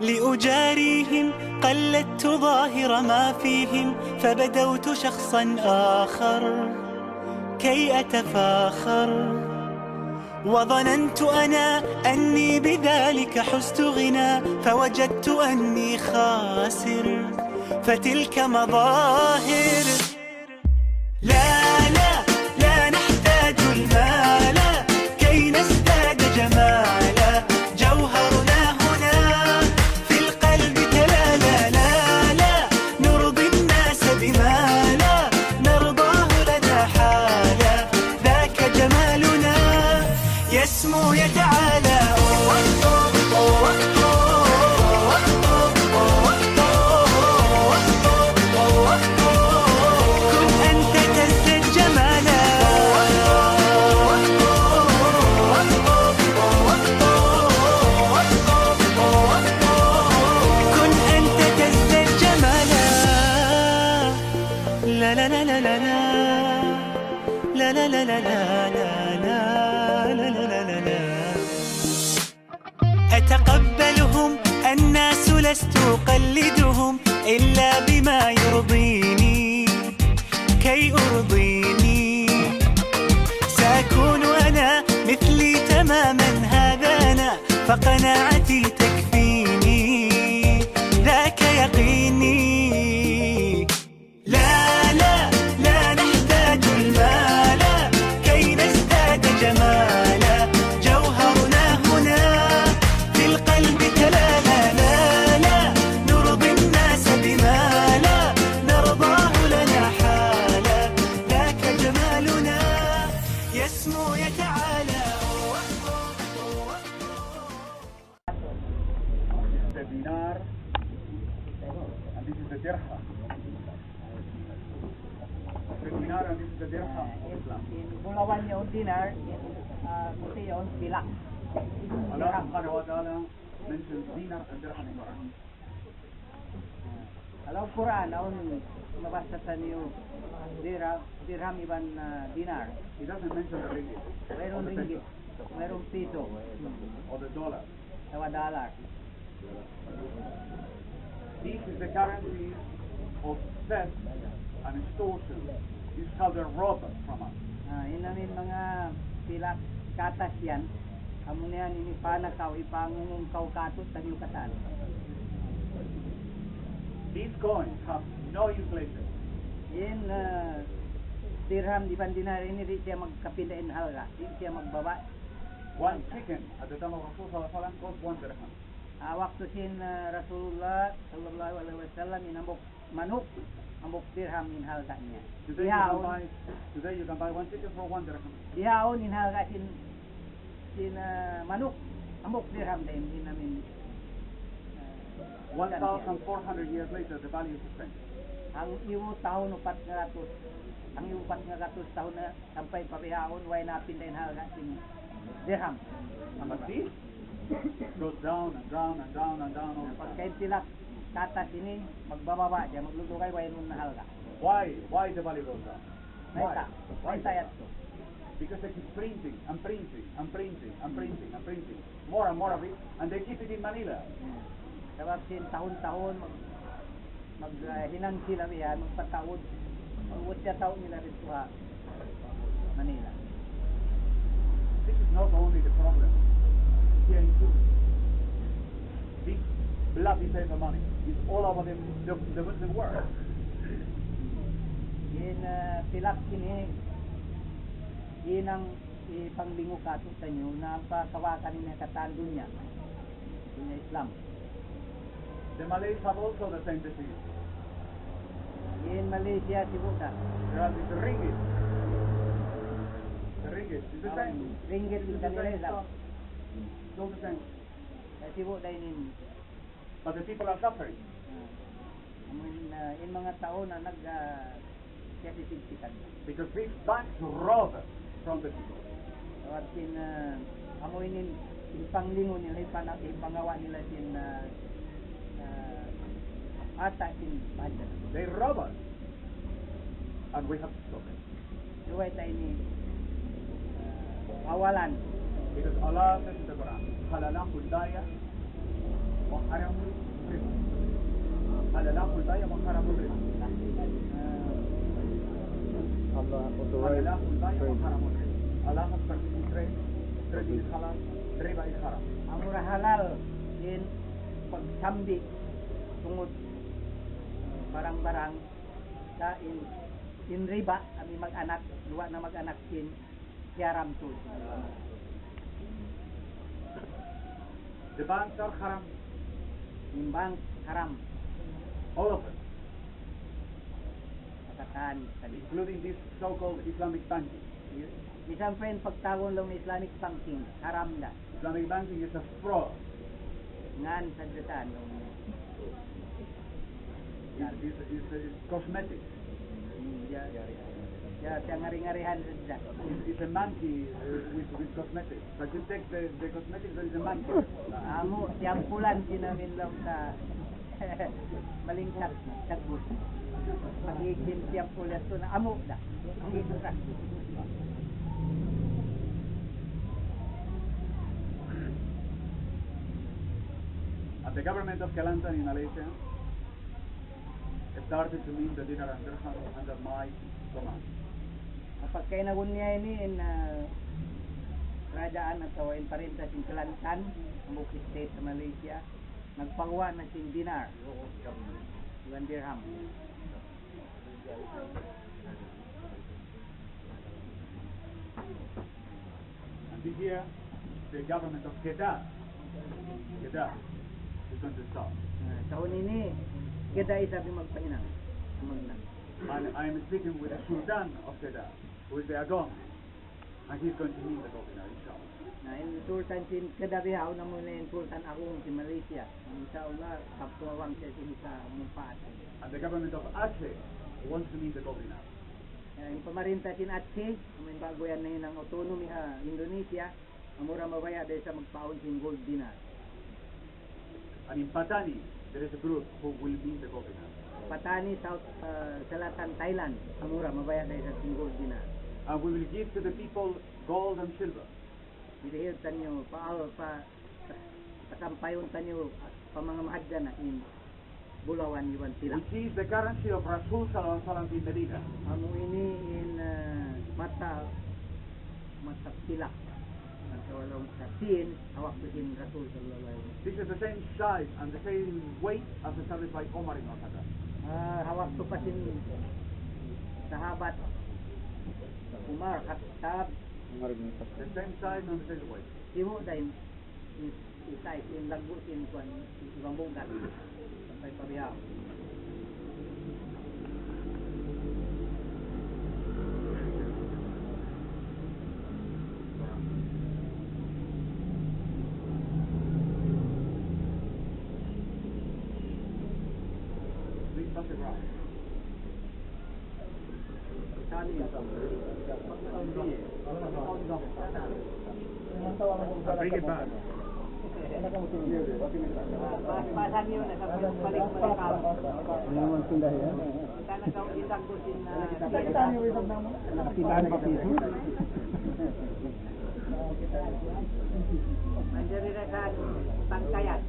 لأجاريهم قلدت ظاهر ما فيهم فبدوت شخصا آخر كي أتفاخر وظننت أنا أني بذلك حزت غنى فوجدت أني خاسر فتلك مظاهر لا لا لا نحتاج المال كي نزداد جمالا جوهرنا هنا في القلب تلالا لا لا نرضي الناس بما لا نرضاه لنا حالا ذاك جمالنا يسمو يتعالى أتقبلهم الناس لست أقلدهم إلا بما يرضيني كي أرضيني سأكون أنا مثلي تماما هذا أنا فقناعتي تكفيني ذاك يقيني لا لا لا نحتاج المال كي نزداد جمالا جوهرنا هنا في القلب تلالا لا لا نرضي الناس بما لا نرضاه لنا حالا ذاك جمالنا يسمو يتعالى The dinar and this is the dirham. The dinar and this is the dirham of Islam. In Bulawan yung dinar, in Puti yung Pilak. Allah subhanahu wa ta'ala mentions dinar and dirham in Quran. Kalau Quran, naon nabasa sa niyo dirham iban dinar. He doesn't mention the ringgit, Mayroong ringgit, mayroong piso, or the dollar. tawa dollar. This is the currency of theft and extortion. This is how they're robbed from us. Yun namin mga pilak katas yan. Amo niyan inipanakaw, ipangungungkaw katot sa yukatan. These coins have no inflation. Yan dirham di dinar ini di siya magkapindain halga, di siya magbaba. One chicken at the time of Rasul sallallahu alaihi wasallam cost 1 dirham. Waktu sin Rasulullah sallallahu alaihi wasallam inambok manok, ambok dirham in halga niya. Today you can buy one chicken for 1 dirham. Dihaon in halga sin manok, ambok dirham din namin. 1,400 years later, the value is the same. Ang iwo taon upat nga gatos, ang iwo upat nga gatos taon na sampay pabihaon way napin din halga sin dirham. But this goes down and down and down and down all the Pagkain time. sila katas ini magbababa siya, maglulugay way nun na halga. Why the value goes down? May tayat to. Because they keep printing and printing and printing and printing and printing more and more of it, and they keep it in Manila. Sabab sin tahon-tahon maghinang sila yan, magpataod. Uwot siya taon nila rin sa Manila. This is not only the problem here in Sulu. This bloody paper money is all over the Muslim world. In Pilak ini, yun ang ipanglingo kato sa inyo na pakawakan niya katandun niya. Dunya Islam. The Malays have also the same disease. In Malaysia, Sibuta. There are the ringgit. The ringgit is the same. Ringgit yung kanila Islam. It's all the same. Sa Sibuta yun. But the people are suffering. In mga tao na nag-siyasigsikan. Because these banks rob from the people. At sin amoy nin ipanglingo nila, ipangawa nila sin ata sin budget. They rob us. And we have to stop it. Luway tayo ni awalan. Because Allah says in the Quran, حَلَلَهُ الدَّايَ وحرام الربا. حلال البيع وحرام الربا. Allah authorized حلال البيع trade. وحرام الربا. Allah has permitted trade. Trade is halal. Riba is haram. Ang mura halal in pagsambi tungod barang-barang sa in riba kami mag-anak duwa na mag-anak in haram to. The banks are haram. In bank haram All of them. pagkataan kali. Including this so-called Islamic banking. Isang friend pagtawon lang ng Islamic banking haram na Islamic banking is a fraud. ngan sa datan It's cosmetic. ya siya ngari-ngarihan sa datan. It's a monkey with cosmetics. But you take the cosmetics, there is a monkey. Amo siyang pulan sinamin lang sa malingkat tagbut. Pag-ikim siyang pulan to na amo da. Ang itra. And the government of Kelantan in Malaysia started to mint the Dinar and Dirham under my command. Kapag kayo nagunya ini in kerajaan atau in parintas in Kelantan, ang Bukit State sa Malaysia, nagpagawa na sing dinar, and dirham. And this year, the government of Kedah is going to start. Taon ini, Kedah sabi magpahinang. Magnan. And I am speaking with the Sultan of Kedah, who is the Agong, and he's going to meet the governor, inshallah. Na in Sultan sin Kedah bihaw na muna in Sultan akong si Malaysia. Inshallah, kaptuwang siya sa mumpaat. And the government of Aceh wants to meet the governor. Yung pamarinta sin Aceh, may bago yan na yun ang autonomy Indonesia, ang mura mabaya dahil sa magpaon sin gold dinar. And in Patani, there is a group who will meet the governor. Patani, South Selatan, Thailand, ang mura mabaya dahil sa sin gold dinar. And we will give to the people gold and silver. Ilihil tanyo, pasampayon tanyo, pamangamahadya na in Bulawan, Iwan, Pilak. Which is the currency of Rasul Sallallahu Alaihi Wasallam in Medina. Amo ini in mata Pilak. At walong sa tin, hawak ko sin Rasul sallallahu alaihi wasallam. This is the same size and the same weight as established by Umar in Al-Khattab. Hawak ko pa sin sahabat Umar, Khattab, The same size and the same weight. Iwo dahil isa in lagbo sin kwan ibang bungkat. Sampai pabihaw. Please pass it around. Bring it back. Pasan yun, balik-balik ako. Ano naman sila yan? Kita nagkausap ko sin Nakasitaan pa piso? Mandiri na sa Tangkayan.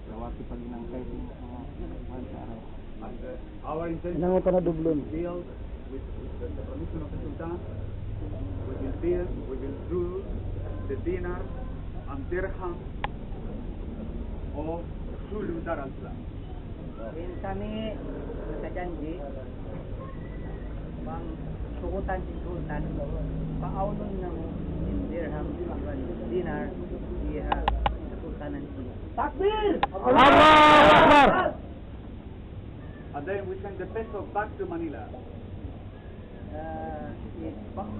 Nawaki pa rin ang kayo sa araw. And our intention Ilang ito na Dublon? build with the permission of the Sultan. We will do the dinar and dirham of Sulu Darul. In kami nakajanji bang sukutan si Sultan paaunon na mo in dirham dinar diha sa Sultanan Sulu. Takbir! Allahu Akbar! And then we send the peso back to Manila.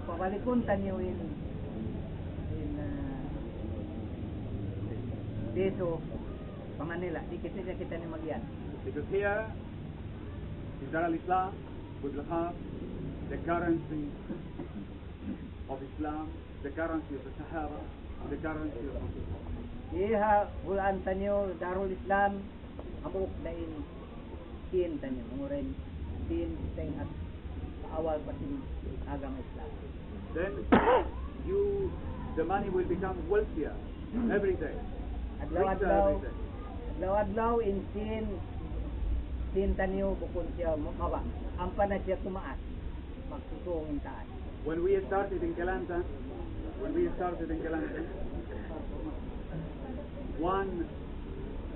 Pabalikon tanyo in peso pa Manila. Di kita ni magyan. Because here in Darul Islam we will have the currency of Islam, the currency of the Sahaba, and the currency of Muslims. Diha bulan tanyo Darul Islam amok dain tin tanyo nguren tin teng at awal pasin agama Islam. Then you the money will become wealthier every day. Adlaw-adlaw, adlaw-adlaw in sin taniyo bukod siya mawa. Ampa na siya tumaas. Magsusungin taas. When we started in Kelantan,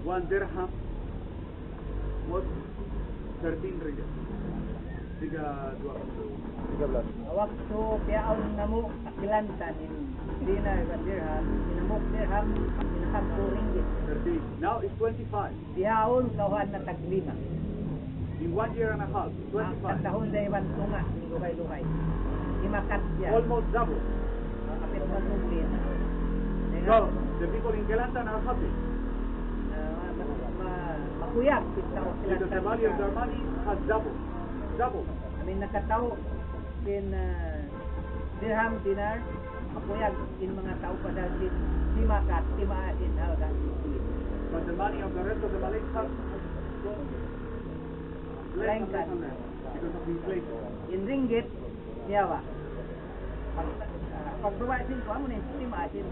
one dirham was 13 riyal. 13. Waktu piaon namo Kelantan in Dinar and Dirham, inamok dirham, inaham 2 ringgit. 13. Now it's 25. Piaon kawan na taglima. In 1 year and a half, Ang 25. katahon sa iwan tunga, luhay-luhay. Imakat siya. Almost double. Kapit manublin. So the people in Kelantan are happy Makuyag kita o because the value of their money has doubled. Amin nakatao in dirham, dinar, makuyag in mga tao pa dahil si makat, si maasin halagang sulit. But the money of the rest of the Malays has gone less and less and less because of inflation. In ringgit, siyawa. Pag buwasin ko, amo na yung si maasin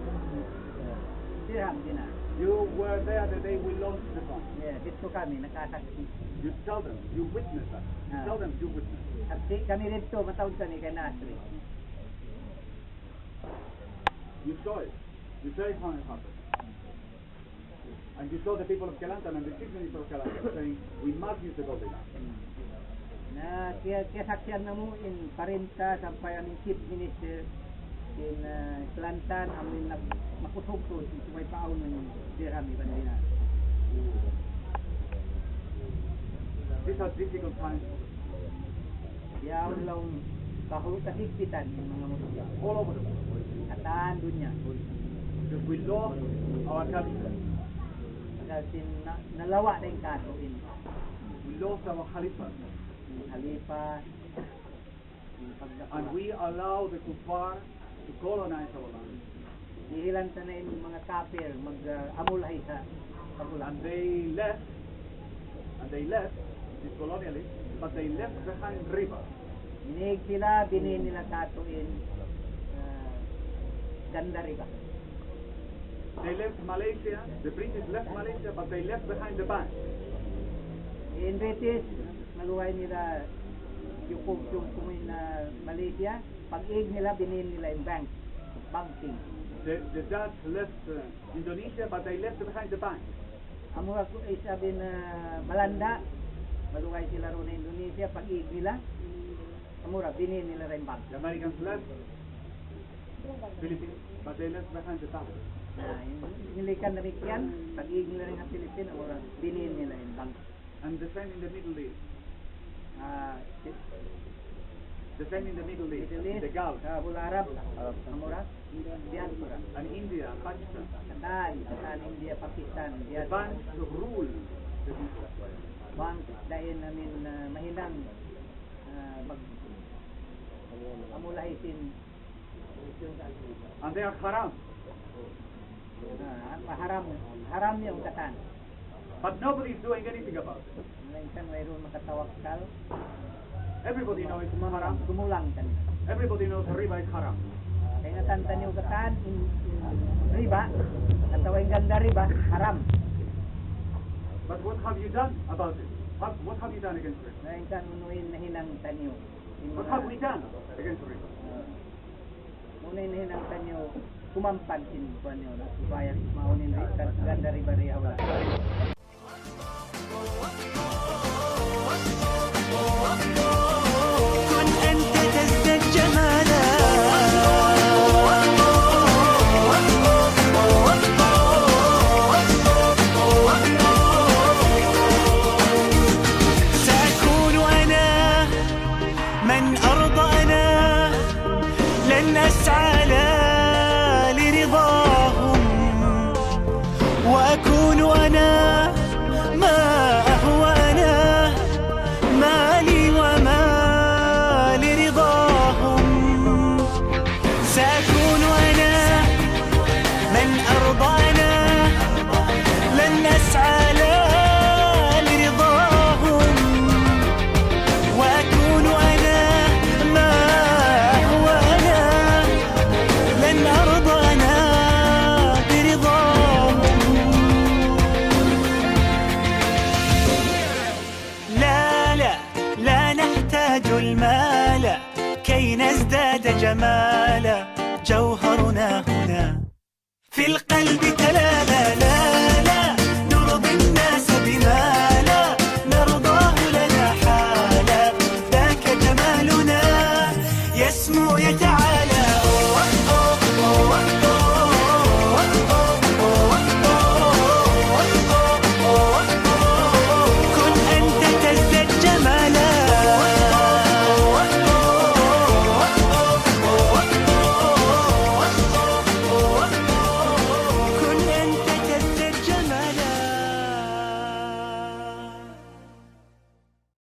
dirham, dinar. You were there the day we launched the fund. Yeah, dito kami, nakasaksi. You tell them, you witness that. Tell them you witness. Saksi kami dito, matawag kami kay Nasri. You saw it. You saw it how it happened. And you saw the people of Kelantan and the chief minister of Kelantan saying, we must use the golden line. Na kaya saksiyan na mo in parinta sampai ang chief minister in Kelantan amin makusog to may paon ng dirham iban dinar. These are difficult times Yaon lang kasigpitan ng mga Muslim. all over the world. Kataan dunya. Because we lost our capital. Kasi nalawa na yung kaso in We lost our Khalifa. Halipa And we allow the kuffar to colonize our land. ihilan sa na yung mga kafir mag-amulhay sa kabulan. And they left these colonialists, but they left behind riba. Inig sila, binin nila katuin ganda riba. They left Malaysia, the British left Malaysia, but they left behind the bank. In British, naluhay nila yung kumin na Malaysia, pag-ig nila, binin nila yung bank, banking. The Dutch left Indonesia, but they left behind the bank. Amura ko ay sabi na Malanda, maluhay sila ro na Indonesia, pag-ig nila, amura, binin nila rin bank. The Americans left Philippines, but they left behind the bank. Nilikan na yan, pag-ig nila rin ang Philippines, amura, binin nila yung bank. And the same in the Middle East. The same in the Middle East, the Gulf, Kabul Arab, amura, diaspora. and India, Pakistan. Kataan, India, Pakistan, The diaspora. banks rule the people. Bank dahil namin mahinang amulahitin And they are haram. haram yung katan. But nobody is doing anything about it. Minsan mayroon makatawakkal, Everybody knows it's haram. gumulang kan. Everybody knows riba is haram. Kaya nga tantan yung katan, riba, katawang ganda riba, haram. But what have you done about it? What have you done against riba? Minsan unuin na hinang tanyo. What have we done against riba? Unuin na hinang tanyo, kumampan sin kuan nyo, supaya maunin ganda riba riya wala. كن أنت تزداد جمالا سأكون أنا من أرضى أنا لن أسعى لرضاهم وأكون أنا المال كي نزداد جمالا، جوهرنا هنا في القلب تلا